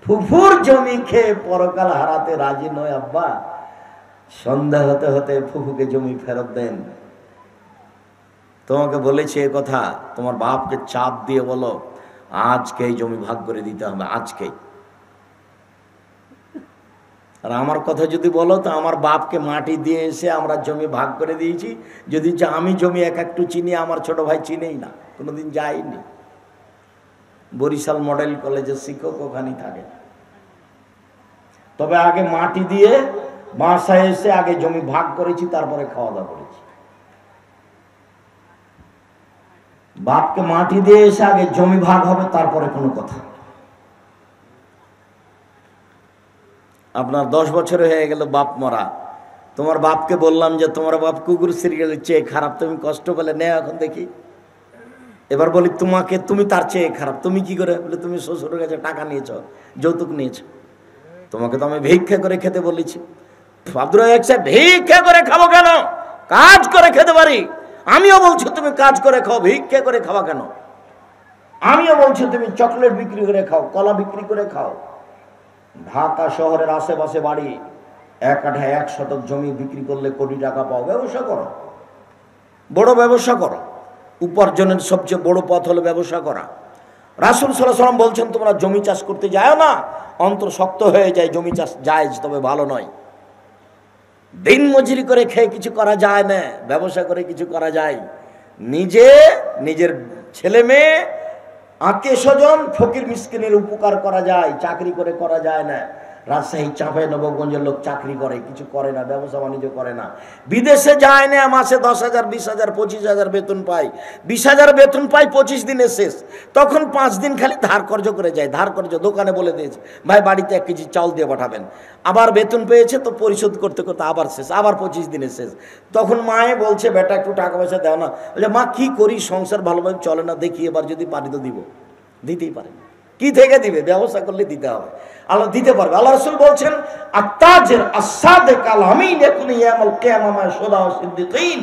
ফুফুর জমি খেয়ে পরকাল হারাতে রাজি নয় আব্বা। সন্ধ্যা হতে হতে ফুফুকে জমি ফেরত দেন। তোমাকে বলেছি এ কথা, তোমার বাপকে চাপ দিয়ে বলো আজকেই জমি ভাগ করে দিতে হবে, আজকেই। আর আমার কথা যদি বলো তো আমার বাপকে মাটি দিয়ে এসে আমরা জমি ভাগ করে দিয়েছি। যদি আমি জমি এক একটু চিনি, আমার ছোট ভাই চিনেই না, কোনোদিন যাইনি। বরিশাল মডেল কলেজের শিক্ষক ওখানেই থাকে। তবে আগে মাটি দিয়ে বাসায় এসে আগে জমি ভাগ করেছি, তারপরে খাওয়া দাওয়া করেছি। বাপকে মাটি দিয়ে এসে আগে জমি ভাগ হবে, তারপরে কোনো কথা। আপনার 10 বছর হয়ে গেল বাপ মরা, তোমার বাপকে বললাম যে তোমার বাপ কুকুর সিরিয়ালের চেয়ে খারাপ, তুমি কষ্ট পেলে নেও এখন দেখি। এবার বলি তোমাকে, তুমি তার চেয়ে খারাপ, তুমি কি করে? বলে তুমি শ্বশুরের কাছে টাকা নিয়েছ, যৌতুক নিয়েছ। তোমাকে তো আমি ভিক্ষা করে খেতে বলেছি। আব্দুর রাজ্জাক সাহেব, ভিক্ষা করে খাবো কেন? কাজ করে খেতে পারি। আমিও বলছি তুমি কাজ করে খাও, ভিক্ষা করে খাওয়া কেন? আমিও বলছি তুমি চকলেট বিক্রি করে খাও, কলা বিক্রি করে খাও। ঢাকা শহরের আশেপাশে বাড়ি, 1 কাঠা 1 শতক জমি বিক্রি করলে কোটি টাকা পাও। ব্যবসা করো, বড় ব্যবসা করো। উপার্জনের সবচেয়ে বড় পথ হলো ব্যবসা করা। রাসূল সাল্লাল্লাহু আলাইহি ওয়াসাল্লাম বলছেন তোমরা জমি চাষ করতে যাও না, অন্তর শক্ত হয়ে যায়। জমি চাষ জায়েজ, তবে ভালো নয়। দিন মজুরি করে খেয়ে কিছু করা যায় না, ব্যবসা করে কিছু করা যায়। নিজে, নিজের ছেলে মেয়ে, আত্মীয় স্বজন, ফকির মিসকিনের উপকার করা যায়, চাকরি করে করা যায় না। রাজশাহী চাঁপাই নবাবগঞ্জের লোক চাকরি করে, কিছু করে না, ব্যবসা বাণিজ্য করে না, বিদেশে যায় না, মাসে 10,000, 20,000, 25,000 বেতন পায়। 20,000 বেতন পায়, 25 দিনে শেষ। তখন 5 দিন খালি ধার কর্জ করে যায়। ধার কর্জ দোকানে বলে দিয়েছে ভাই বাড়িতে 1 কেজি চাউল দিয়ে পাঠাবেন। আবার বেতন পেয়েছে তো পরিশোধ করতে করতে আবার শেষ, আবার 25 দিনে শেষ। তখন মায়ে বলছে বেটা একটু টাকা পয়সা দাও না। বলে মা কি করি, সংসার ভালোভাবে চলে না, দেখি এবার যদি পারি তো দিব। দিতেই পারে না। কি থেকে দিবে? ব্যবসা করলে দিতে হবে। আল্লাহ দিতে পারবে। আল্লাহ রাসূল বলছেন আত্তাজির আস-সাদিক আল-আমিন ইয়াকুনু ইয়াউমাল কিয়ামাহ শুহাদা ওয়া সিদ্দিকিন।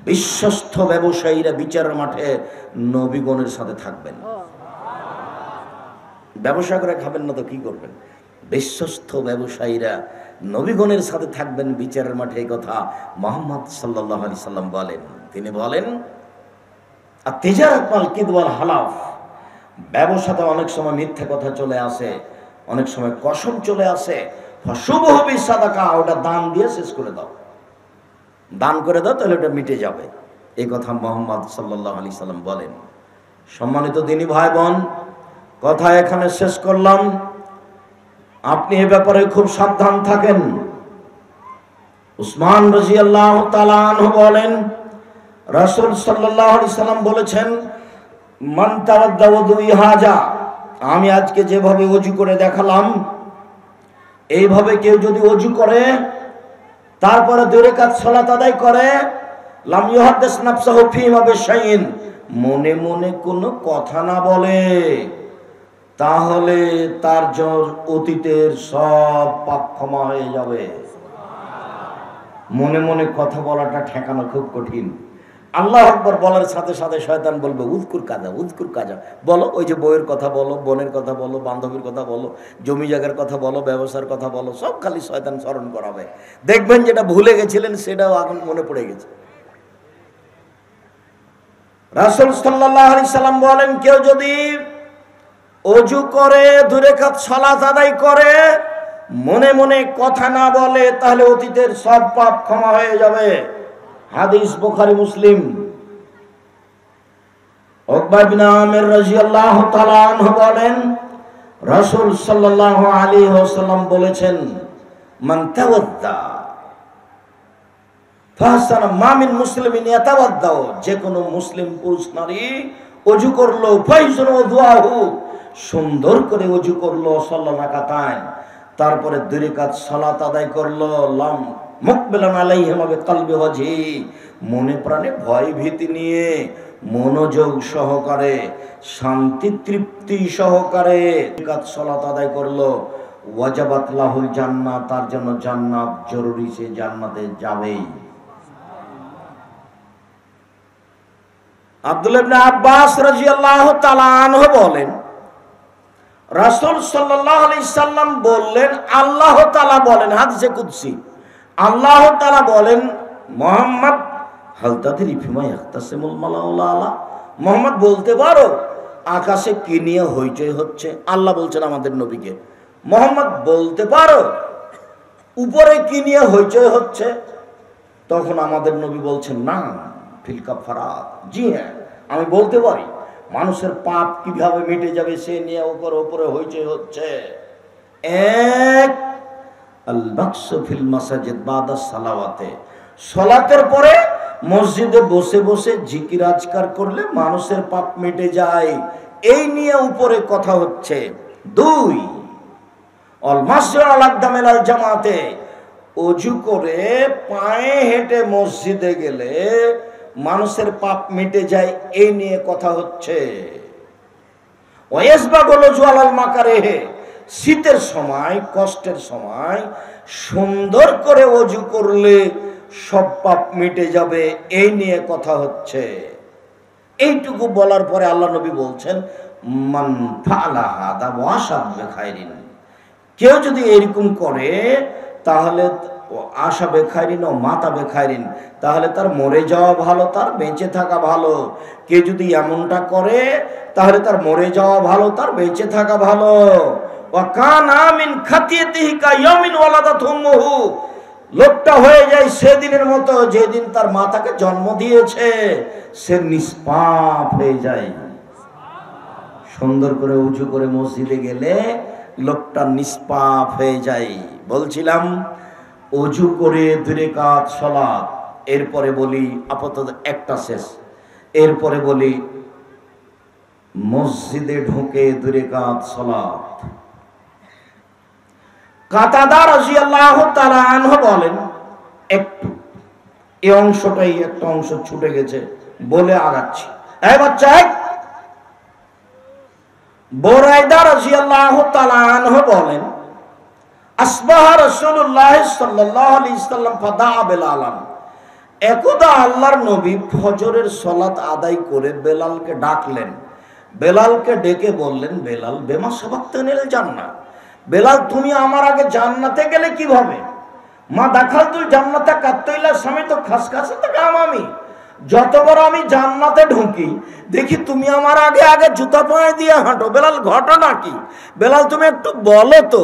বিশ্বস্ত ব্যবসায়ীরা বিচারের মাঠে নবীগণের সাথে থাকবেন। ব্যবসা করে খাবেন না তো কি করবেন? বিশ্বস্ত ব্যবসায়ীরা নবীগণের সাথে থাকবেন বিচারের মাঠে। এই কথা মুহাম্মদ সাল্লাল্লাহু আলাইহি সাল্লাম বলেন। তিনি বলেন আত-তিজারাত ওয়াল কিযব ওয়াল হালাফ। ব্যবসাতে অনেক সময় মিথ্যা কথা চলে আসে, অনেক সময় কসম চলে আসে। ফাশুবহু বিসাদাকা, ওটা দান দিয়ে শেষ করে দাও, দান করে দাও, তাহলে ওটা মিটে যাবে। এই কথা মুহাম্মদ সাল্লাল্লাহু আলাইহি সাল্লাম বলেন। সম্মানিত দিনী ভাই বোন, কথা এখানে শেষ করলাম। আপনি এ ব্যাপারে খুব সাবধান থাকেন। উসমান রাদিয়াল্লাহু তাআলা আনহু বলেন রাসূল সাল্লাল্লাহু আলাইহি সাল্লাম বলেছেন মান তাওয়াদ্দা ওযুই হাজা, আমি আজকে যেভাবে ওযু করে দেখালাম, এইভাবে কেউ যদি ওযু করে তারপরে 2 রাকাত সালাত আদায় করে, লাম ইউহাদ্দিস নাফসাহু ফীমা বিশাইইন, মনে মনে কোনো কথা না বলে, তাহলে তার অতীতের সব পাপ ক্ষমা হয়ে যাবে। মনে মনে কথা বলাটা ঠেকানো খুব কঠিন। আল্লাহু আকবার বলার সাথে সাথে শয়তান বলবে উযকুর কাজা, উযকুর কাজা। বলো, ওই যে বউয়ের কথা বলো, বোনের কথা বলো, বান্ধবীর কথা বলো, জমি জায়গার কথা বলো, ব্যবসার কথা বলো, সব খালি শয়তান স্মরণ করাবে। দেখবেন যেটা ভুলে গেছিলেন সেটাও এখন মনে পড়ে গেছে। রাসূল সাল্লাল্লাহু আলাইহি সাল্লাম বলেন কেউ যদি ওযু করে 2 রাকাত সালাত আদায় করে, মনে মনে কথা না বলে, তাহলে অতীতের সব পাপ ক্ষমা হয়ে যাবে। হাদিস বুখারী মুসলিম। উকবা বিন আমির রাদিয়াল্লাহু তাআলা আনহু বলেন রাসূল সাল্লাল্লাহু আলাইহি ওয়াসাল্লাম বলেছেন মান তাওয়াদ্দা ফাহসানা মা মিন মুসলিমিন ইয়াতাওয়াদ্দা, যে কোনো মুসলিম পুরুষ নারী ওযু করলো, ফাইজুন ওযুহু, সুন্দর করে ওযু করলো, সাল্লাল্লাহু রাকাতাইন, তারপরে 2 রাকাত সালাত আদায় করলো, লাম মুকবিলান আলাইহিমা বিকলবি ওয়াজহি, মনে প্রাণে ভয় ভীতি নিয়ে, মনোযোগ সহকারে, শান্তি তৃপ্তি সহকারে 2 রাকাত সালাত আদায় করলো, ওয়াজাবাত লাহুল জান্নাত, তার জন্য জান্নাত জরুরি, সে জান্নাতে যাবেই। আব্দুল্লাহ ইবনে আব্বাস রাদিয়াল্লাহু তাআলা আনহু বলেন রাসূল সাল্লাল্লাহু আলাইহি সাল্লাম বললেন, আল্লাহ তাআলা বলেন, হাদিসে কুদসি, আল্লাহ তাআলা বলেন, মুহাম্মদ হাল তাদরি ফিমা ইয়াখতাসিমুল মালাউল আলা, মুহাম্মদ বলতে পারো আকাশে কি নিয়ে হইচই হচ্ছে? আল্লাহ বলছেন আমাদের নবীকে, মুহাম্মদ বলতে পারো উপরে কি নিয়ে হইচই হচ্ছে? তখন আমাদের নবী বলছেন, না ফিল কাফারাত, জি হ্যাঁ আমি বলতে পারি মানুষের পাপ কিভাবে মিটে যাবে সে নিয়ে উপরে হইচই হচ্ছে। এক আল বাকসু ফিল মাসাজিদ বাদা সালাওয়াতে, সালাতের পরে মসজিদে বসে বসে জিকির আজকার করলে মানুষের পাপ মিটে যায়, এই নিয়ে উপরে কথা হচ্ছে। দুই অল মাসজিদ আল আকদাম আল জামাতে, ওযু করে পায়ে হেঁটে মসজিদে গেলে মানুষের পাপ মিটে যায়, এই নিয়ে কথা হচ্ছে। ওয়াসবাগুল ওযু আলাল মাকারিহে, শীতের সময় কষ্টের সময় সুন্দর করে ওযু করলে সব পাপ মিটে যাবে, এই নিয়ে কথা হচ্ছে। এইটুকু বলার পরে আল্লাহ নবী বলছেন, মান ফাআলা হাদা ওয়াশাব বিখাইরিন, কেউ যদি এরকম করে তাহলে আশা বেখাইরিন ও মাতা বেখাইরিন, তাহলে তার মরে যাওয়া ভালো, তার বেঁচে থাকা ভালো। কেউ যদি এমনটা করে তাহলে তার মরে যাওয়া ভালো, তার বেঁচে থাকা ভালো। ওয়া কানা মিন খাতিয়াতিহি কায়ামিন ওয়ালাদাত উম্মুহু, লোকটা হয়ে যায় সেদিনের মতো যেদিন তার মা তাকে জন্ম দিয়েছে, সে নিষ্পাপ হয়ে যায়। সুন্দর করে উজু করে মসজিদে গেলে লোকটা নিষ্পাপ হয়ে যায়। বলছিলাম ওযু করে 2 রাকাত সালাত, এরপরে বলি আপাতত একটা শেষ, এরপরে বলি মসজিদে ঢুকে 2 রাকাত সালাত। কাতাদা রাদিয়াল্লাহু তাআলা আনহু বলেন, একটু এই অংশটাই একটা অংশ ছুটে গেছে বলে আগাচ্ছি। এই বাচ্চা, বুরাইদা রাদিয়াল্লাহু তাআলা আনহু বলেন, আসবাহা রাসূলুল্লাহ সাল্লাল্লাহু আলাইহি সাল্লাম ফাদা বেলালান, একদা আল্লাহর নবী ফজরের সালাত আদায় করে বেলালকে ডাকলেন। বেলালকে ডেকে বললেন, বেলাল বেমা সাবাক্তানিল জান্নাহ, বেলাল তুমি আমার আগে জান্নাতে গেলে কিভাবে? মা দাখালতুল জান্নাতা কাত্তাইলা সামিত খাসখাসাতা কামামি, যতবার আমি জান্নাতে ঢুকি দেখি তুমি আমার আগে আগে জুতা পায়ে দিয়ে হাঁটো। বেলাল ঘটনা কি? বেলাল তুমি একটু বলো তো,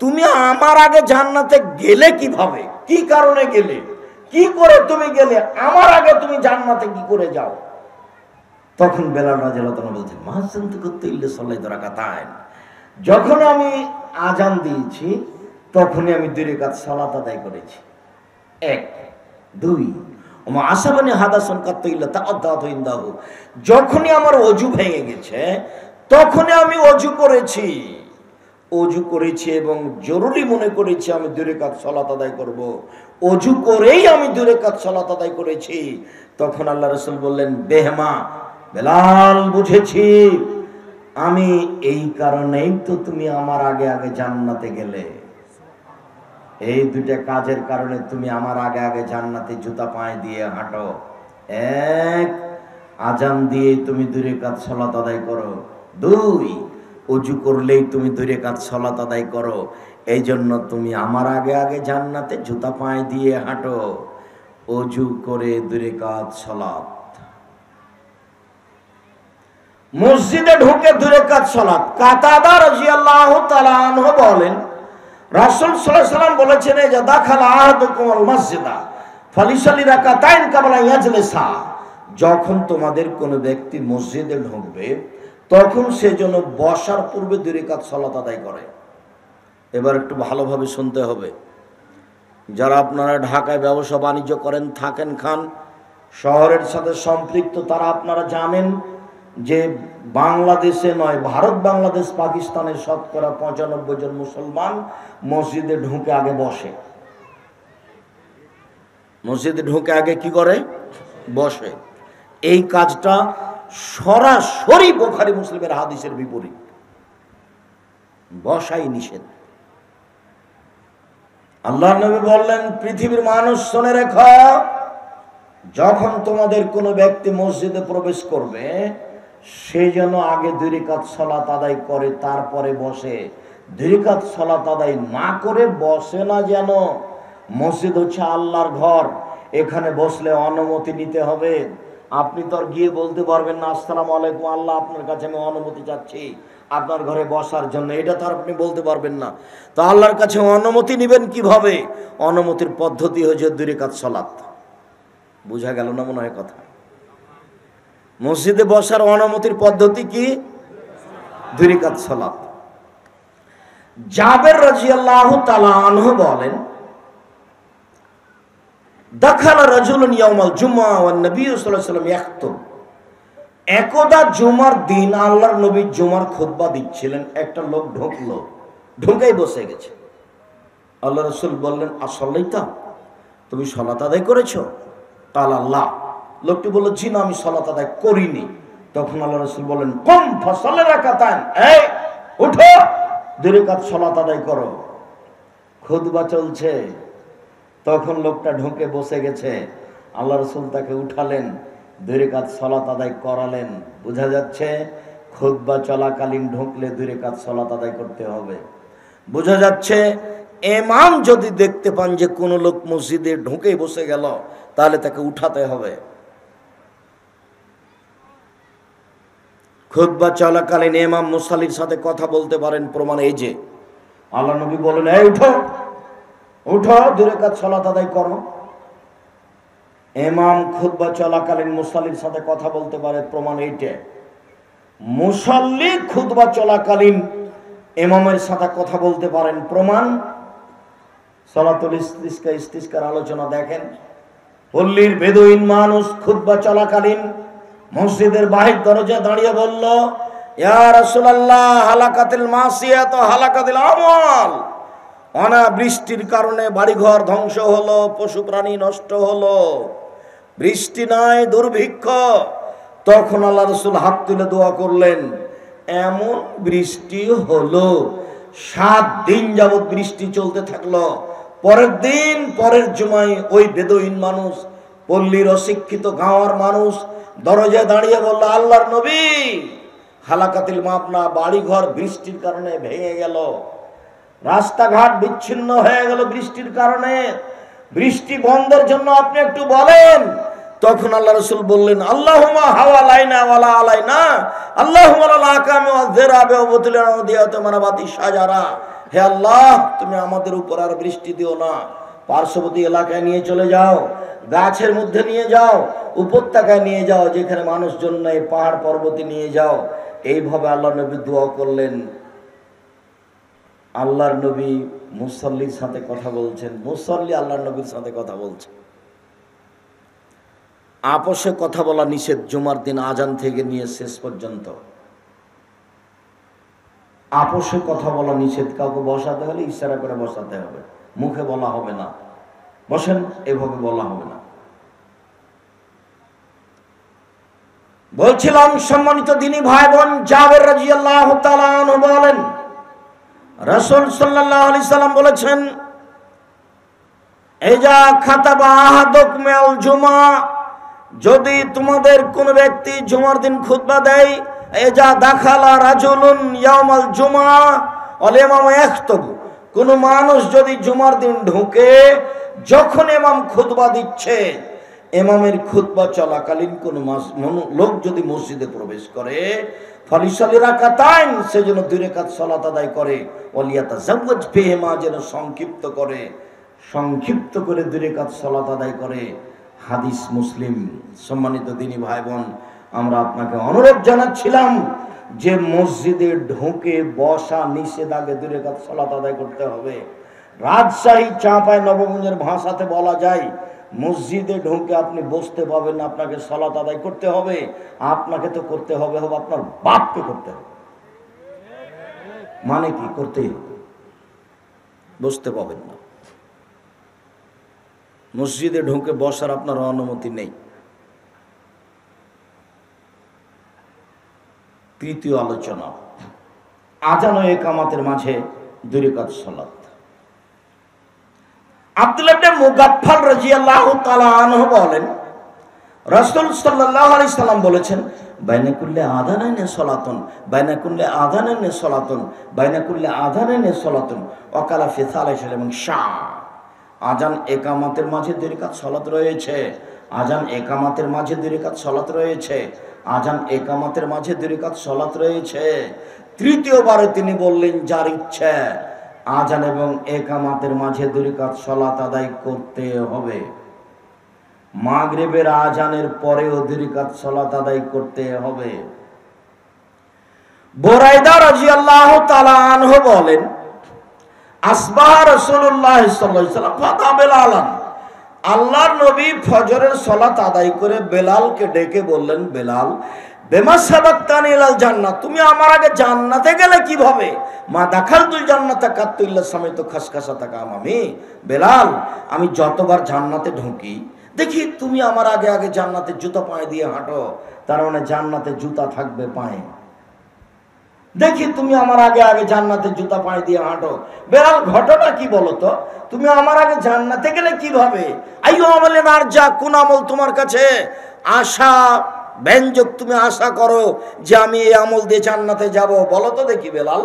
তুমি আমার আগে জান্নাতে গেলে কিভাবে, কি কারণে গেলে, কি করে তুমি গেলে, আমার আগে তুমি জান্নাতে কি করে যাও? তখন বেলাল রাদিয়াল্লাহু তাআলা বলছেন, মাহাসান্তু কাত্তাইলা সাল্লাল্লাহু রাকাতাইন, যখন আমি আজান দিয়েছি তখনই আমি 2 রাকাত সালাত আদায় করেছি। 1 2 ওমা আসাবানি হাদাসান কাত্তাইলা তাআদ্দাতু ইনদাহু, যখনই আমার ওযু ভেঙে গেছে তখনই আমি ওযু করেছি, ওযু করেছি এবং জরুরি মনে করেছি আমি 2 রাকাত সালাত আদায় করব, ওযু করেই আমি 2 রাকাত সালাত আদায় করেছি। তখন আল্লাহ রাসূল বললেন, বেহমা বেলাল, বুঝেছি, আমি এই কারণেই তো তুমি আমার আগে আগে জান্নাতে গেলে, এই 2টা কাজের কারণে তুমি আমার আগে আগে জান্নাতে জুতা পায়ে দিয়ে হাঁটো। 1 আজান দিয়ে তুমি 2 রাকাত সালাত আদায় করো, 2 ওযু করলেই তুমি 2 রাকাত সালাত আদায় করো, এই জন্য তুমি আমার আগে আগে জান্নাতে জুতা পায়ে দিয়ে হাঁটো। ওযু করে 2 রাকাত সালাত, মসজিদে ঢুকে 2 রাকাত সালাত। কাতাদা রাদিয়াল্লাহু তাআলা আনহু বলেন, রাসূল সাল্লাল্লাহু আলাইহি ওয়াসাল্লাম বলেছেন, যে দাখালা আহাদুকুমুল মসজিদা ফালিসাল্লি রাকাতাইন কাবলা ইয়াজলিসা, যখন তোমাদের কোনো ব্যক্তি মসজিদে ঢুকবে তখন সে যেন বসার পূর্বে 2 রাকাত সালাত আদায় করে। এবার একটু ভালোভাবে শুনতে হবে। যারা আপনারা ঢাকায় ব্যবসা বাণিজ্য করেন, থাকেন, খান, শহরের সাথে সম্পৃক্ত, তারা আপনারা জানেন যে বাংলাদেশে নয়, ভারত, বাংলাদেশ, পাকিস্তানের শতকরা 95 জন মুসলমান মসজিদে ঢুকে আগে বসে। মসজিদে ঢুকে আগে কি করে? বসে। এই কাজটা সরাসরি বুখারী মুসলিমের হাদিসের বিপরীত। বসাই নিষেধ। আল্লাহর নবী বললেন, পৃথিবীর মানুষ শুনে রেখো, যখন তোমাদের কোনো ব্যক্তি মসজিদে প্রবেশ করবে সে যেন আগে 2 রাকাত সালাত আদায় করে তারপরে বসে। 2 রাকাত সালাত আদায় না করে বসে না যেন। মসজিদ হচ্ছে আল্লাহর ঘর, এখানে বসলে অনুমতি নিতে হবে। আপনি তো আর গিয়ে বলতে পারবেন না আসসালামু আলাইকুম আল্লাহ আপনার কাছে আমি অনুমতি চাচ্ছি আপনার ঘরে বসার জন্য, এটা তো আর আপনি বলতে পারবেন না। তো আল্লাহর কাছে অনুমতি নেবেন কিভাবে? অনুমতির পদ্ধতি হচ্ছে 2 রাকাত সালাত। বুঝা গেল না মনে হয় কথা? মসজিদে বসার অনুমতির পদ্ধতি কি? 2 রাকাত সালাত। জাবের রাদিয়াল্লাহু তাআলা আনহু বলেন, দাখালা রাজুলুন ইয়াউমাল জুমআ ওয়ান নবী সাল্লাল্লাহু আলাইহি ওয়াসাল্লাম ইয়াখতুব। একদা জুমার দিন আল্লাহর নবী জুমার খুতবা দিচ্ছিলেন, একটা লোক ঢুকলো, ঢুকেই বসে গেছে। আল্লাহ রাসূল বললেন, আসল্লাইতা, তুমি সালাত আদায় করেছো? কাল আল্লাহ। লোকটি বলল, জি না, আমি সালাত আদায় করিনি। তখন আল্লাহ রাসূল বললেন, কুম ফাসাল্লি রাকাতান, এই উঠো 2 রাকাত সালাত আদায় করো। খুতবা চলছে, তখন লোকটা ঢুকে বসে গেছে। আল্লাহ রাসূল তাকে উঠালেন, 2 রাকাত সালাত আদায় করালেন। বোঝা যাচ্ছে খুতবা চলাকালীন ঢুকলে 2 রাকাত সালাত আদায় করতে হবে। বোঝা যাচ্ছে ইমাম যদি দেখতে পান যে কোনো লোক মসজিদে ঢুকে বসে গেল, তাহলে তাকে উঠাতে হবে। খুতবা চলাকালীন ইমাম মুসাল্লির সাথে কথা বলতে পারেন, প্রমাণ এই যে আল্লাহ নবী বলেন, এই উঠো উঠো 2 রাকাত সালাত আদায় করো। ইমাম খুতবা চলাকালীন মুসাল্লির সাথে কথা বলতে পারে, প্রমাণ এইটা। মুসাল্লি খুতবা চলাকালীন ইমামের সাথে কথা বলতে পারেন, প্রমাণ সালাতুল ইস্তিসকার আলোচনা দেখেন। পল্লীর বেদুইন মানুষ খুতবা চলাকালীন মসজিদের বাহির দরজা দাঁড়িয়ে বলল, ইয়া রাসূলুল্লাহ, হালাকাতিল মাসিয়াত হালাকাতিল আমাল। অনাবৃষ্টির কারণে বাড়িঘর ধ্বংস হলো, পশু প্রাণী নষ্ট হলো, বৃষ্টি নাই, দুর্ভিক্ষ। তখন আল্লাহ রাসূল হাত তুলে দোয়া করলেন। এমন বৃষ্টি হলো, 7 দিন যাবত বৃষ্টি চলতে থাকলো। পরের দিন পরের জুমায় ওই বেদুইন মানুষ, পল্লীর অশিক্ষিত গাঁওয়ার মানুষ দরজায় দাঁড়িয়ে বলল, আল্লাহর নবী, হালাকাতিল মাপনা, বাড়িঘর বৃষ্টির কারণে ভেঙে গেল, রাস্তাঘাট বিচ্ছিন্ন হয়ে গেল বৃষ্টির কারণে, বৃষ্টি বন্ধের জন্য আপনি একটু বলেন। তখন আল্লাহ রাসূল বললেন, আল্লাহুম্মা হাওয়ালাইনা ওয়ালা আলাইনা, আল্লাহুম্মা লা আকামি ওয়া যিরাবে ওয়া বুতলানা ওয়া দিয়াত মানাবাতি শাজারা। হে আল্লাহ, তুমি আমাদের উপর আর বৃষ্টি দিও না, পার্শ্ববর্তী এলাকায় নিয়ে চলে যাও, গাছের মধ্যে নিয়ে যাও, উপত্যকায় নিয়ে যাও, যেখানে মানুষজন নেই, পাহাড় পর্বতে নিয়ে যাও। এইভাবে আল্লাহ নবী দোয়া করলেন। আল্লাহর নবী মুসাল্লির সাথে কথা বলছেন, মুসাল্লি আল্লাহর নবীর সাথে কথা বলছেন। আপোষে কথা বলা নিষেধ, জুমার দিন আজান থেকে নিয়ে শেষ পর্যন্ত আপোষে কথা বলা নিষেধ। কাউকে বসাতে হলে ইশারা করে বসাতে হবে, মুখে বলা হবে না, বসেন এভাবে বলা হবে না। বলছিলাম সম্মানিত দিনী ভাই বোন, জাবের রাদিয়াল্লাহু তাআলা আনহু বলেন, রাসূল সাল্লাল্লাহু আলাইহি সাল্লাম বলেছেন, ইজা খাতাবা আহাদুকুম আল জুমা, যদি তোমাদের কোন ব্যক্তি জুমার দিন খুতবা দেয়, ইজা দাখালা রাজুলুন ইয়াউমাল জুমা ওয়াল ইমামু ইয়াখতুবু, কোন মানুষ যদি জুমার দিন ঢুকে, যখন ইমাম খুতবা দিচ্ছে, ইমামের খুতবা চলাকালীন কোন লোক যদি মসজিদে প্রবেশ করে, ফালিসাল্লি রাকাতাইন, সেজন্য 2 রাকাত সালাত আদায় করে, ওয়ালিয়াতাজাওয়াজ ফিহিমা, যেন সংক্ষিপ্ত করে 2 রাকাত সালাত আদায় করে। হাদিস মুসলিম। সম্মানিত দিনী ভাই বোন, আমরা আপনাকে অনুরোধ জানাচ্ছিলাম যে মসজিদে ঢুকে বসা নিষেধ, আগে 2 রাকাত সালাত আদায় করতে হবে। রাজশাহী চাঁপায় নবগঞ্জের ভাষাতে বলা যায়, মসজিদে ঢুকে আপনি বসতে পাবেন না, আপনাকে সালাত আদায় করতে হবে। আপনাকে তো করতে হবে, আপনার বাপকে করতে হবে। মানে কি? করতেই হবে, বসতে পাবেন না। মসজিদে ঢুকে বসার আপনার অনুমতি নেই। তৃতীয় আলোচনা, আজান ও ইকামতের মাঝে 2 রাকাত সালাত। আব্দুল্লাহ ইবনে মুগাফফাল রাদিয়াল্লাহু তাআলা আনহু বলেন, রাসূল সাল্লাল্লাহু আলাইহি সাল্লাম বলেছেন, বাইনা কুল্লে আযানাইনি সলাতুন, বাইনা কুল্লে আযানাইনি সলাতুন, বাইনা কুল্লে আযানাইনি সলাতুন, ওয়াকালা ফি সালাসিল এবং আজান একামতের মাঝে 2 রাকাত সালাত রয়েছে, আজান একামতের মাঝে 2 রাকাত সালাত রয়েছে, আজান একামতের মাঝে 2 রাকাত সালাত রয়েছে। তৃতীয়বারে তিনি বললেন যার ইচ্ছে আজান এবং একামতের মাঝে 2 রাকাত সালাত আদায় করতে হবে। মাগরিবের আজানের পরেও 2 রাকাত সালাত আদায় করতে হবে। বুরাইদা রাদিয়াল্লাহু তাআলা আনহু বলেন, আসবাহ রাসূলুল্লাহ সাল্লাল্লাহু আলাইহি ওয়াসাল্লাম ফাতা বেলালান, আল্লাহর নবী ফজরের সালাত আদায় করে বেলালকে ডেকে বললেন, বেলাল বেমা সাবাকতানি ইলাল জান্নাত, তুমি আমার আগে জান্নাতে গেলে কিভাবে? মা দাখালতুল জান্নাতা কাত্তু ইল্লা সামাইতু খাসখাসাতা কামামি, বেলাল আমি যতবার জান্নাতে ঢুকি দেখি তুমি আমার আগে আগে জান্নাতে জুতা পায়ে দিয়ে হাঁটো, তার মানে জান্নাতে জুতা থাকবে পায়ে। দেখি তুমি আমার আগে আগে জান্নাতে জুতা পায়ে দিয়ে হাঁটো। বেলাল ঘটনা কি বলো তো? তুমি আমার আগে জান্নাতে গেলে কিভাবে? আইয়ু আমলেন আরজা, কোন আমল তোমার কাছে আশা ব্যঞ্জক, তুমি আশা করো যে আমি এই আমল দিয়ে জান্নাতে যাব, বলো তো দেখি বেলাল।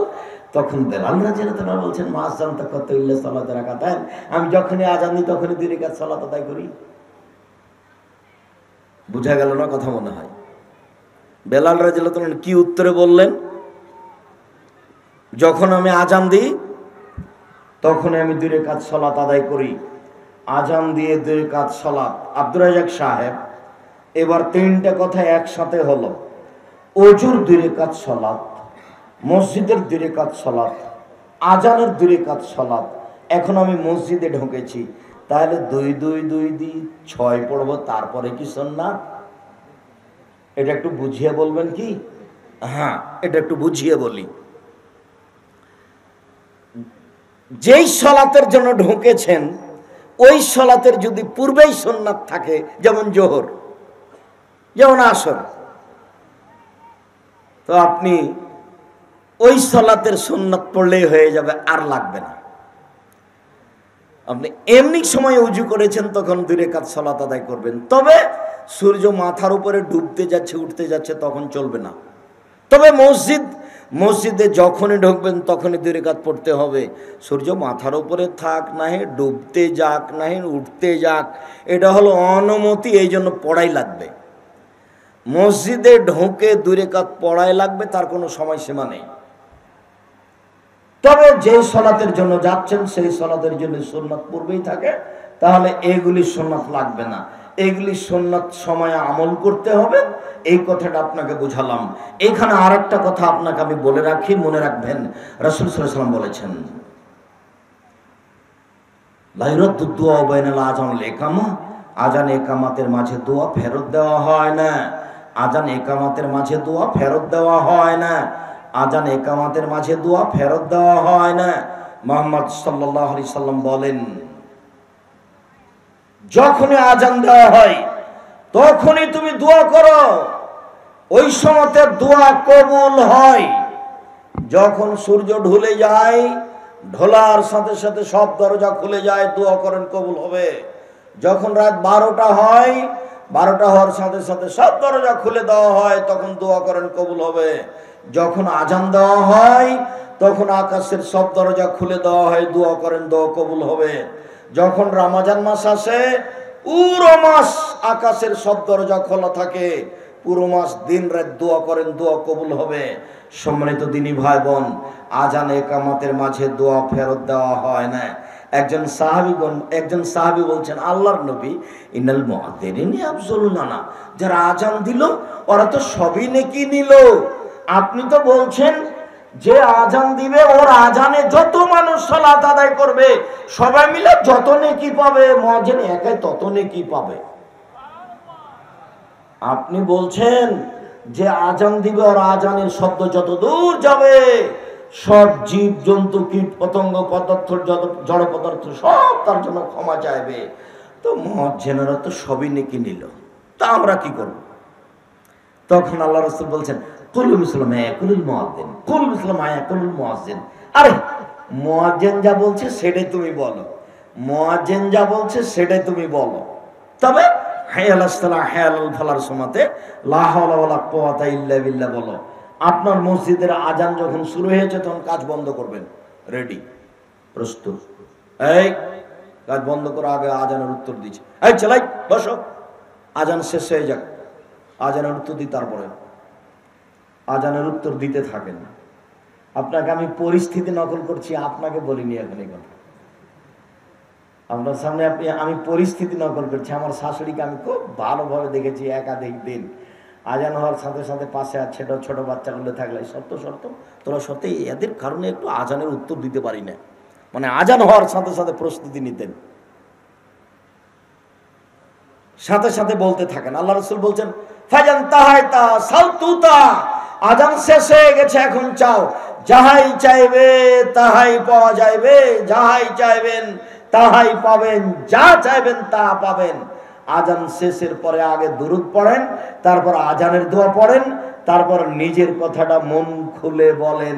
তখন বেলাল রাদিয়াল্লাহু তাআলা বলছেন, মা আযানতা কাত্তু ইল্লা সালাত রাকাতান, আমি যখনই আযান দিই তখনই 2 রাকাত সালাত আদায় করি। বুঝা গেল না কথা? মনে হয় বেলাল রাদিয়াল্লাহু তাআলা কি উত্তরে বললেন? যখন আমি আজান দিই তখন আমি 2 রাকাত সালাত আদায় করি। আজান দিয়ে 2 রাকাত সালাত। আব্দুর রাজ্জাক সাহেব, এবার 3টা কথা একসাথে হলো। ওযুর 2 রাকাত সালাত, মসজিদের 2 রাকাত সালাত, আজানের 2 রাকাত সালাত। এখন আমি মসজিদে ঢুকেছি, তাহলে 2 2 2 দিয়ে 6 পড়বো, তারপরে কি সুন্নাত? এটা একটু বুঝিয়ে বলবেন কি? হ্যাঁ, এটা একটু বুঝিয়ে বলি। যেই সালাতের জন্য ঢুকেছেন ওই সালাতের যদি পূর্বেই সুন্নাত থাকে, যেমন জোহর, যেমন আসর, তো আপনি ওই সালাতের সুন্নাত পড়লেই হয়ে যাবে, আর লাগবে না। আপনি এমনি সময় উজু করেছেন তখন 2 রাকাত সালাত আদায় করবেন। তবে সূর্য মাথার উপরে ডুবতে যাচ্ছে উঠতে যাচ্ছে তখন চলবে না। তবে মসজিদে যখনই ঢুকবেন তখনই 2 রাকাত পড়তে হবে। সূর্য মাথার উপরে থাক নাহি, ডুবতে যাক নাহি, উঠতে যাক, এটা হলো অনুমতি, এই জন্য পড়াই লাগবে। মসজিদে ঢুকে 2 রাকাত পড়াই লাগবে, তার কোনো সময়সীমা নেই। তবে যে সালাতের জন্য যাচ্ছেন সেই সালাতের জন্য সুন্নাত পূর্বেই থাকে, তাহলে এগুলি সুন্নাত লাগবে না। এগুলি সুন্নাত সময়ে আমল করতে হবে, এই কথাটা আপনাকে বুঝালাম। এখানে আরেকটা কথা আপনাকে আমি বলে রাখি, মনে রাখবেন। রাসূল সাল্লাল্লাহু আলাইহি ওয়াসাল্লাম বলেছেন, লা ইউরাদ্দু দুআ বাইনাল আযান ওয়াল ইকামা, আযান ইকামাতের মাঝে দোয়া ফেরত দেওয়া হয় না। আযান ইকামাতের মাঝে দোয়া ফেরত দেওয়া হয় না। আযান ইকামাতের মাঝে দোয়া ফেরত দেওয়া হয় না। মুহাম্মদ সাল্লাল্লাহু আলাইহি সাল্লাম বলেন, যখনই আযান দেওয়া হয় তখনই তুমি দোয়া করো, ওই সময়তে দোয়া কবুল হয়। যখন সূর্য ঢলে যায়, ঢোলার সাথে সাথে সব দরজা খুলে যায়, দোয়া করেন কবুল হবে। যখন রাত 12টা হয়, 12টা হওয়ার সাথে সাথে সব দরজা খুলে দেওয়া হয়, তখন দোয়া করেন কবুল হবে। যখন আজান দেওয়া হয় তখন আকাশের সব দরজা খুলে দেওয়া হয়, দোয়া করেন, দোয়া কবুল হবে। যখন রমজান মাস আসে, পুরো মাস আকাশের সব দরজা খোলা থাকে, পুরো মাস দিন রাত দোয়া করেন, দোয়া কবুল হবে। সম্মানিত দিনী ভাই বোন, আজান ইকামতের মাঝে দোয়া ফেরত দেওয়া হয় না। একজন সাহাবী বলছেন, আল্লাহর নবী, ইনাল মুআদ্দিনিনা ইয়াবযুলুনা, যারা আজান দিল ওরা তো সবই নেকি নিল। আপনি তো বলছেন যে আজান দিবে, ওর আজানে যত মানুষ সালাত আদায় করবে সবাই মিলে যত নেকি পাবে, মুয়াজ্জিন একাই তত নেকি পাবে। আপনি বলছেন যে আজান দিবে, ওর আজানের শব্দ যত দূর যাবে সব জীব জন্তু কীট পতঙ্গ পদার্থ যত জড় পদার্থ সব তার জন্য ক্ষমা চাইবে। তো মুয়াজ্জিনেরা তো সবই নেকি নিল, তা আমরা কি করব? তখন আল্লাহ রাসূল বলছেন, কুল মুসলিম কুলুল মুয়াজ্জিন, কুল মুসলিম কুলুল মুয়াজ্জিন। আরে মুয়াজ্জিন যা বলছে সেটাই তুমি বলো, মুয়াজ্জিন যা বলছে সেটাই তুমি বলো। তবে হাই আলাস সালাহ হাই আলাল ফালার সময়তে লা হাওলা ওয়ালা কুওয়াতা ইল্লা বিল্লাহ বলো। আপনার মসজিদের আজান যখন শুরু হয়েছে তখন কাজ বন্ধ করবেন, রেডি, প্রস্তুত। এই কাজ বন্ধ করে আগে আজানের উত্তর দিচ্ছে, এই চালাই বসো, আজান শেষ হয়ে যাক, আজানের উত্তর দিই, তারপরে আজানের উত্তর দিতে থাকেন। আপনাকে আমি পরিস্থিতি নকল করছি, আপনাকে বলিনি এখন এই কথা। আপনার সামনে আমি পরিস্থিতি নকল করছি। আমার শাশুড়িকে আমি খুব ভালোভাবে দেখেছি একাধিক দিন। আজান হওয়ার সাথে সাথে পাশে আর ছোট বাচ্চাগুলো থাকলে শর্ত তোরা সত্যি এদের কারণে একটু আজানের উত্তর দিতে পারি না, মানে আজান হওয়ার সাথে সাথে প্রস্তুতি নিতেন, সাথে সাথে বলতে থাকেন। আল্লাহ রাসূল বলছেন ফাজান তাহাইতা সালতুতা, আজান শেষ হয়ে গেছে, এখন চাও, যাহাই চাইবে তাহাই পাওয়া যাইবে, যাহাই চাইবেন তাহাই পাবেন, যা চাইবেন তা পাবেন। আজান শেষের পরে আগে দুরূদ পড়েন, তারপর আজানের দোয়া পড়েন, তারপর নিজের কথাটা মন খুলে বলেন।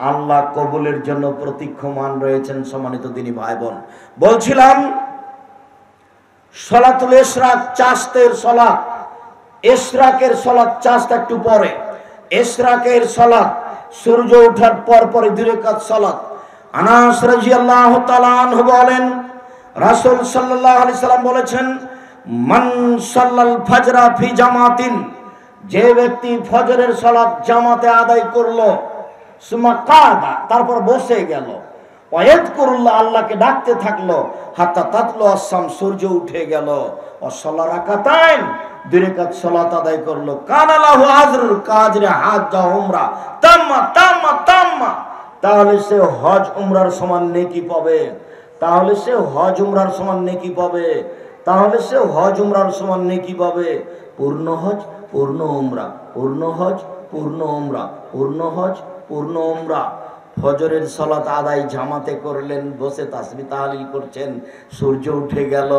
আল্লাহ কবুলের জন্য প্রতীক্ষমান রয়েছেন। সম্মানিত দিনী ভাই বোন, বলছিলাম সলাতুল ইশরাক, চাষতের সলাত, ইশরাকের সলাত, চাষত একটু পরে, ইশরাকের সলাত সূর্য ওঠার পর পরে 2 রাকাত সলাত। আনাস রাদিয়াল্লাহু তাআলা আনহু বলেন রাসূল সাল্লাল্লাহু আলাইহি সাল্লাম বলেছেন, মান সাল্লাল ফাজরা ফি জামাতিন, যে ব্যক্তি ফজরের সালাত জামাতে আদায় করলো, সুমা কাদা, তারপর বসে গেল, ওয়ায়াযকুরুল্লাহ, আল্লাহকে ডাকতে থাকলো, হাত্তা তাতলু আস-শামস, সূর্য উঠে গেল, ও সাল্লা রাকাতাইন, 2 রাকাত সালাত আদায় করলো, কানা লাহু আজরুল কাজরি হাজ্জা উমরা তাম্মা তাম্মা তাম্মা, তাহলে সে হজ উমরার সমান নেকি পাবে, তাহলে সে হজ উমরার সমান নেকি পাবে, তাহলে সে হজ উমরার সমান নেকি পাবে। পূর্ণ হজ পূর্ণ উমরা, পূর্ণ হজ পূর্ণ উমরা, পূর্ণ হজ পূর্ণ উমরা। ফজরের সালাত আদায় জামাতে করলেন, বসে তাসবিহ তাহলিল করছেন, সূর্য উঠে গেল,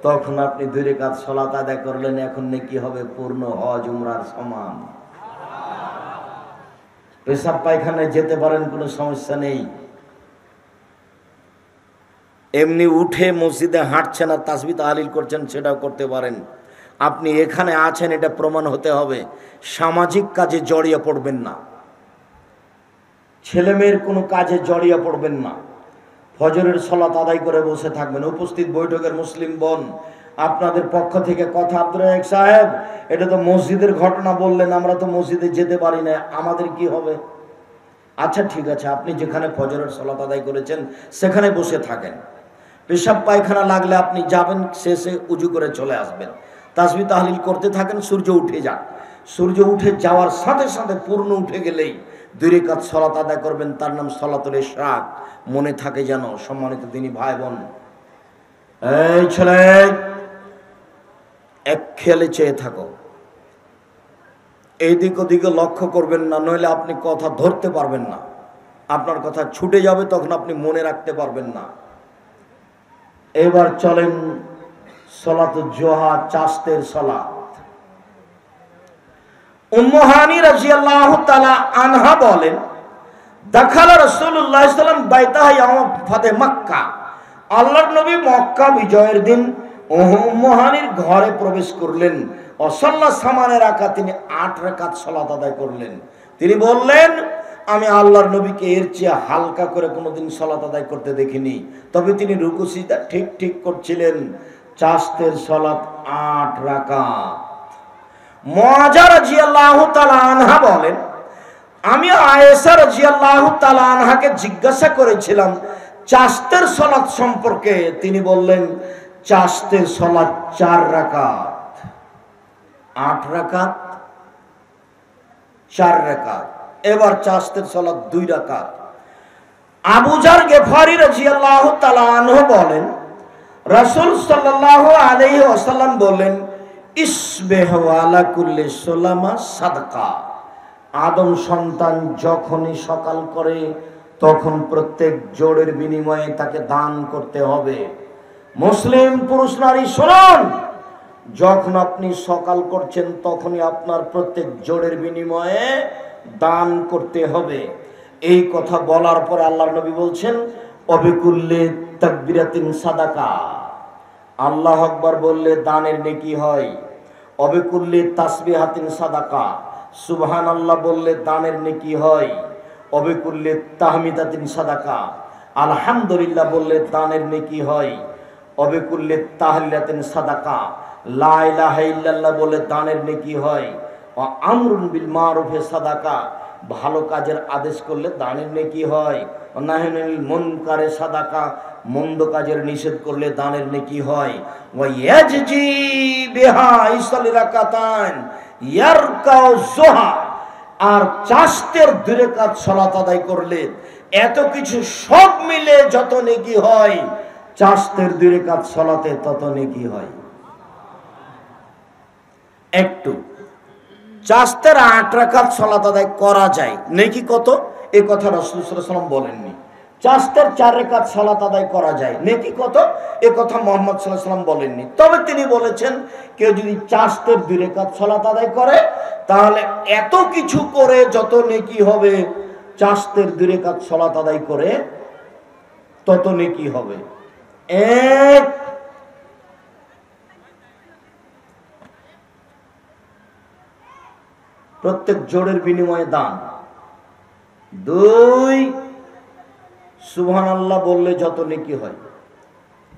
তখন আপনি 2 রাকাত সালাত আদায় করলেন, এখন নেকি হবে পূর্ণ হজ উমরার সমান। পেশাব পায়খানায় যেতে পারেন, কোনো সমস্যা নেই, এমনি উঠে মসজিদে হাঁটছেন আর তাসবিহ তাহলিল করছেন, সেটাও করতে পারেন। আপনি এখানে আছেন এটা প্রমাণ হতে হবে। সামাজিক কাজে জড়িয়ে পড়বেন না, ছেলেমেয়ের কোনো কাজে জড়িয়ে পড়বেন না, ফজরের সালাত আদায় করে বসে থাকবেন। উপস্থিত বৈঠকের মুসলিম বোন, আপনাদের পক্ষ থেকে কথা, আব্দুর রাজ্জাক সাহেব এটা তো মসজিদের ঘটনা বললেন, আমরা তো মসজিদে যেতে পারি না, আমাদের কি হবে? আচ্ছা ঠিক আছে, আপনি যেখানে ফজরের সালাত আদায় করেছেন সেখানে বসে থাকেন, পেশাব পায়খানা লাগলে আপনি যাবেন, শেষে উজু করে চলে আসবেন, তাসবিহ তাহলিল করতে থাকেন, সূর্য উঠে যাক, সূর্য উঠে যাওয়ার সাথে সাথে পূর্ণ উঠে গেলেই 2 রাকাত সালাত আদায় করবেন, তার নাম সালাতুল ইশরাক। মনে থাকে যেন। সম্মানিত দিনী ভাই বোন, এই ছেলে এক খেয়ালে চেয়ে থাকো, এইদিক ওদিকে লক্ষ্য করবেন না, নইলে আপনি কথা ধরতে পারবেন না, আপনার কথা ছুটে যাবে, তখন আপনি মনে রাখতে পারবেন না। এবার চলেন সালাতুল জোহা, চাষতের সালাত। উম্মু হানি রাদিয়াল্লাহু তাআলা আনহা বলেন, দাখালা রাসূলুল্লাহ সাল্লাল্লাহু আলাইহি ওয়াসাল্লাম বাইতাহা ইয়াউম ফাতে মক্কা, আল্লাহর নবী মক্কা বিজয়ের দিন উম্মু হানির ঘরে প্রবেশ করলেন। অসাল্লা সামানের রাকাত, তিনি 8 রাকাত সালাত আদায় করলেন। তিনি বললেন, আমি আল্লাহর নবীকে এর চেয়ে হালকা করে কোনোদিন সালাত আদায় করতে দেখিনি। তবে তিনি রুকু সিজদা ঠিক ঠিক করছিলেন। চাষতের সালাত 8 রাকাত। মুআযা রাদিয়াল্লাহু তাআলা আনহা বলেন, আমি আয়েশা রাদিয়াল্লাহু তাআলা আনহাকে জিজ্ঞাসা করেছিলাম চাষতের সালাত সম্পর্কে। তিনি বললেন, চাষতের সালাত 4 রাকাত। 8 রাকাত 4 রাকাত। এবার চাষতের সালাত 2 রাকাত। আবু যার গেফারি রাদিয়াল্লাহু তাআলা আনহু বলেন, রাসূল সাল্লাল্লাহু আলাইহি ওয়াসাল্লাম বলেন, ইসবিহু আলা কুল্লি সুলামা সাদকা। আদম সন্তান যখনই সকাল করে তখন প্রত্যেক জোড়ের বিনিময়ে তাকে দান করতে হবে। মুসলিম পুরুষ নারী শুনুন, যখন আপনি সকাল করছেন তখনই আপনার প্রত্যেক জোড়ের বিনিময়ে দান করতে হবে। এই কথা বলার পর আল্লাহর নবী বলছেন, অবিকুল্লি তাকবিরাতিন সাদাকা। আল্লাহু আকবার বললে দানের নেকি হয়। অবিকুল্লি তাসবিহাতিন সাদাকা, সুবহানাল্লাহ বললে দানের নেকি হয়। অবিকুল্লি তাহমিদাতিন সাদাকা, আলহামদুলিল্লাহ বললে দানের নেকি হয়। অবিকুল্লি তাহলিলাতিন সাদাকা, লা ইলাহা ইল্লাল্লাহ বলে দানের নেকি হয়। ও আমরুন বিল মারুফে সাদাকা, ভালো কাজের আদেশ করলে দানের নেকি হয়। ও নাহিনুল মুনকারে সাদাকা, মন্দ কাজের নিষেধ করলে দানের নেকি হয়। ও ইয়াজজি বিহা ইসালি রাকাতান ইয়ারকাউ যুহা, আর চাষতের 2 রাকাত সালাত আদায় করলে এত কিছু সব মিলে যত নেকি হয়, চাষতের 2 রাকাত সালাতে তত নেকি হয়। একটু চাষতের 8 রাকাত সালাত আদায় করা যায়, নেকি কত? এই কথা রাসূল সাল্লাল্লাহু আলাইহি ওয়াসাল্লাম বলেননি। চাষতের 4 রাকাত সালাত আদায় করা যায়, নেকি কত? এই কথা মুহাম্মদ সাল্লাল্লাহু আলাইহি ওয়াসাল্লাম বলেননি। তবে তিনি বলেছেন কেউ যদি চাষতের 2 রাকাত সালাত আদায় করে তাহলে এত কিছু করে যত নেকি হবে, চাষতের 2 রাকাত সালাত আদায় করে তত নেকি হবে। এক, প্রত্যেক জোড়ের বিনিময়ে দান। 2, সুবহানাল্লাহ বললে যত নেকি হয়।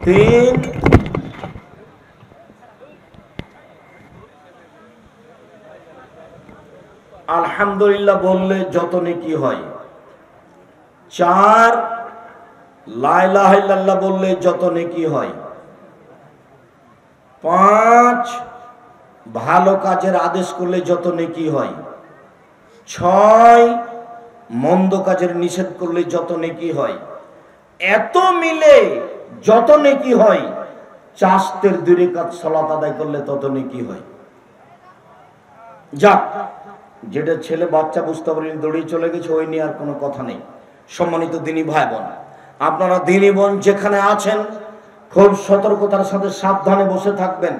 3, আলহামদুলিল্লাহ বললে যত নেকি হয়। 4, লা ইলাহা ইল্লাল্লাহ বললে যত নেকি হয়। 5, ভালো কাজের আদেশ করলে যত নেকি হয়। 6, মন্দ কাজের নিষেধ করলে যত নেকি হয়। এত মিলে যত নেকি হয়, চাষতের 2 রাকাত সালাত আদায় করলে তত নেকি হয়। যাক, যেটা ছেলে বাচ্চা বুঝতে পারেনি দৌড়িয়ে চলে গেছে, ওই নিয়ে আর কোনো কথা নেই। সম্মানিত দিনী ভাই বোন, আপনারা দিনী বোন যেখানে আছেন খুব সতর্কতার সাথে সাবধানে বসে থাকবেন।